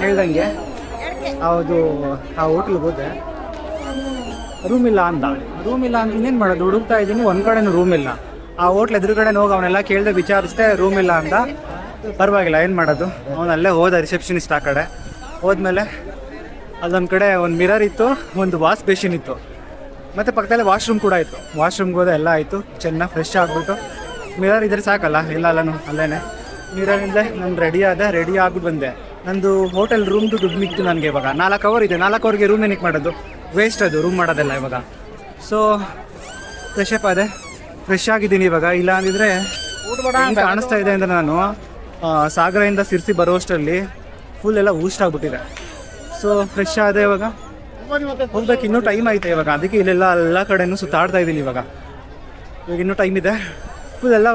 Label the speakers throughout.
Speaker 1: ಹೇಳ್ದಂಗೆ ಅದು ಆ ಹೋಟ್ಲಿಗೆ ಹೋದೆ, ರೂಮ್ ಇಲ್ಲ ಅಂತ ಇನ್ನೇನು ಮಾಡೋದು, ಹುಡುಕ್ತಾ ಇದ್ದೀನಿ, ಒಂದು ಕಡೆನೂ ರೂಮ್ ಇಲ್ಲ. ಆ ಹೋಟ್ಲ್ ಎದುರುಗಡೆ ಹೋಗಿ ಅವನ್ನೆಲ್ಲ ಕೇಳಿದೆ, ವಿಚಾರಿಸ್ದೆ, ರೂಮ್ ಇಲ್ಲ ಅಂತ. ಪರವಾಗಿಲ್ಲ, ಏನು ಮಾಡೋದು, ಅವನಲ್ಲೇ ಹೋದ ರಿಸೆಪ್ಷನಿಸ್ಟ್ ಆ ಕಡೆ. ಹೋದ್ಮೇಲೆ ಅಲ್ಲೊಂದು ಕಡೆ ಒಂದು ಮಿರರ್ ಇತ್ತು, ಒಂದು ವಾಶ್ ಬೇಸಿನ್ ಇತ್ತು, ಮತ್ತು ಪಕ್ಕದಲ್ಲೇ ವಾಶ್ರೂಮ್ ಕೂಡ ಇತ್ತು. ವಾಶ್ರೂಮ್ಗೆ ಹೋದೆ, ಎಲ್ಲ ಆಯಿತು, ಚೆನ್ನಾಗಿ ಫ್ರೆಶ್ ಆಗಿಬಿಟ್ಟು. ಮಿರರ್ ಇದ್ರೆ ಸಾಕಲ್ಲ, ಎಲ್ಲನೂ ಅಲ್ಲೇ ಮಿರರಿಂದ ನಾನು ರೆಡಿ ಆಗ್ಬಿಟ್ಟು ಬಂದೆ. ನಂದು ಹೋಟೆಲ್ ರೂಮ್ದು ದುಡ್ಡು ಮಿಕ್ತು ನನಗೆ. ಇವಾಗ 4 ಅವರ್ ಇದೆ, 4 ಅವರ್ಗೆ ರೂಮ್ ಏನಕ್ಕೆ ಮಾಡೋದು, ವೇಸ್ಟ್ ಅದು ರೂಮ್ ಮಾಡೋದೆಲ್ಲ ಇವಾಗ. ಸೊ ಫ್ರೆಶಪ್ ಆದೆ, ಫ್ರೆಶ್ ಆಗಿದ್ದೀನಿ ಇವಾಗ. ಇಲ್ಲ ಅಂದಿದ್ರೆ ಕಾಣಿಸ್ತಾ ಇದೆ ಅಂದರೆ ನಾನು ಸಾಗರದಿಂದ ಸಿರ್ಸಿ ಬರೋಷ್ಟರಲ್ಲಿ ಫುಲ್ ಎಲ್ಲ ಊಸ್ಟ್ ಆಗಿಬಿಟ್ಟಿದೆ. ಸೊ ಫ್ರೆಶ್ ಆದೆ, ಇವಾಗ ಹೋಗ್ಬೇಕು. ಇನ್ನೂ ಟೈಮ್ ಐತೆ ಇವಾಗ, ಅದಕ್ಕೆ ಎಲ್ಲ ಕಡೆಯೂ ಸುತ್ತಾಡ್ತಾ ಇದ್ದೀನಿ ಇವಾಗ ಇನ್ನೂ ಟೈಮ್ ಇದೆ. ಫುಲ್ ಎಲ್ಲ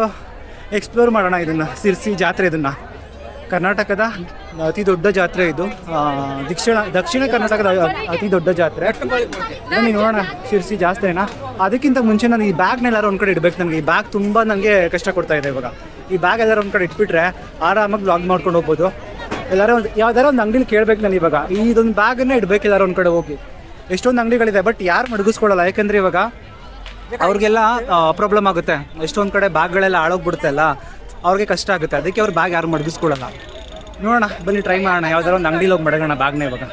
Speaker 1: ಎಕ್ಸ್ಪ್ಲೋರ್ ಮಾಡೋಣ ಇದನ್ನು, ಸಿರ್ಸಿ ಜಾತ್ರೆ. ಇದನ್ನು ಕರ್ನಾಟಕದ ಅತಿ ದೊಡ್ಡ ಜಾತ್ರೆ ಇದು, ದಕ್ಷಿಣ ಕರ್ನಾಟಕದ ಅತಿ ದೊಡ್ಡ ಜಾತ್ರೆ. ಬನ್ನಿ ನೋಡೋಣ ಶಿರ್ಸಿ ಜಾತ್ರೆನ. ಅದಕ್ಕಿಂತ ಮುಂಚೆ ನಾನು ಈ ಬ್ಯಾಗ್ನ ಎಲ್ಲರೂ ಒಂದು ಕಡೆ ಇಡಬೇಕು. ನನಗೆ ಈ ಬ್ಯಾಗ್ ತುಂಬ ನನಗೆ ಕಷ್ಟ ಕೊಡ್ತಾ ಇದೆ ಇವಾಗ. ಈ ಬ್ಯಾಗ್ ಎಲ್ಲರೂ ಒಂದು ಕಡೆ ಇಟ್ಬಿಟ್ರೆ ಆರಾಮಾಗಿ ಬ್ಲಾಗ್ ಮಾಡ್ಕೊಂಡು ಹೋಗ್ಬೋದು. ಎಲ್ಲರೂ ಯಾವ್ದಾರು ಒಂದು ಅಂಗಡಿಲಿ ಕೇಳಬೇಕು ನಾನು ಇವಾಗ, ಇದೊಂದು ಬ್ಯಾಗನ್ನೇ ಇಡಬೇಕು ಎಲ್ಲರೂ ಒಂದು ಕಡೆ ಹೋಗಿ. ಎಷ್ಟೊಂದು ಅಂಗಡಿಗಳಿದೆ, ಬಟ್ ಯಾರು ಮಡಗಿಸ್ಕೊಳ್ಳಲ್ಲ. ಯಾಕೆಂದರೆ ಇವಾಗ ಅವ್ರಿಗೆಲ್ಲ ಪ್ರಾಬ್ಲಮ್ ಆಗುತ್ತೆ. ಎಷ್ಟೊಂದು ಕಡೆ ಬ್ಯಾಗ್ಗಳೆಲ್ಲ ಹಾಳೋಗ್ಬಿಡುತ್ತೆ ಅಲ್ಲ, ಅವ್ರಿಗೆ ಕಷ್ಟ ಆಗುತ್ತೆ. ಅದಕ್ಕೆ ಅವ್ರು ಬ್ಯಾಗ್ ಯಾರು ಮಡಗಿಸ್ಕೊಳ್ಳಲ್ಲ. ನೋಡೋಣ, ಬನ್ನಿ ಟ್ರೈ ಮಾಡೋಣ, ಯಾವ್ದಾರು ಒಂದು ಅಂಗಡಿಲಿ ಹೋಗಿ ಮಡಗೋಣ ಬ್ಯಾಗ್ನ ಇವಾಗ.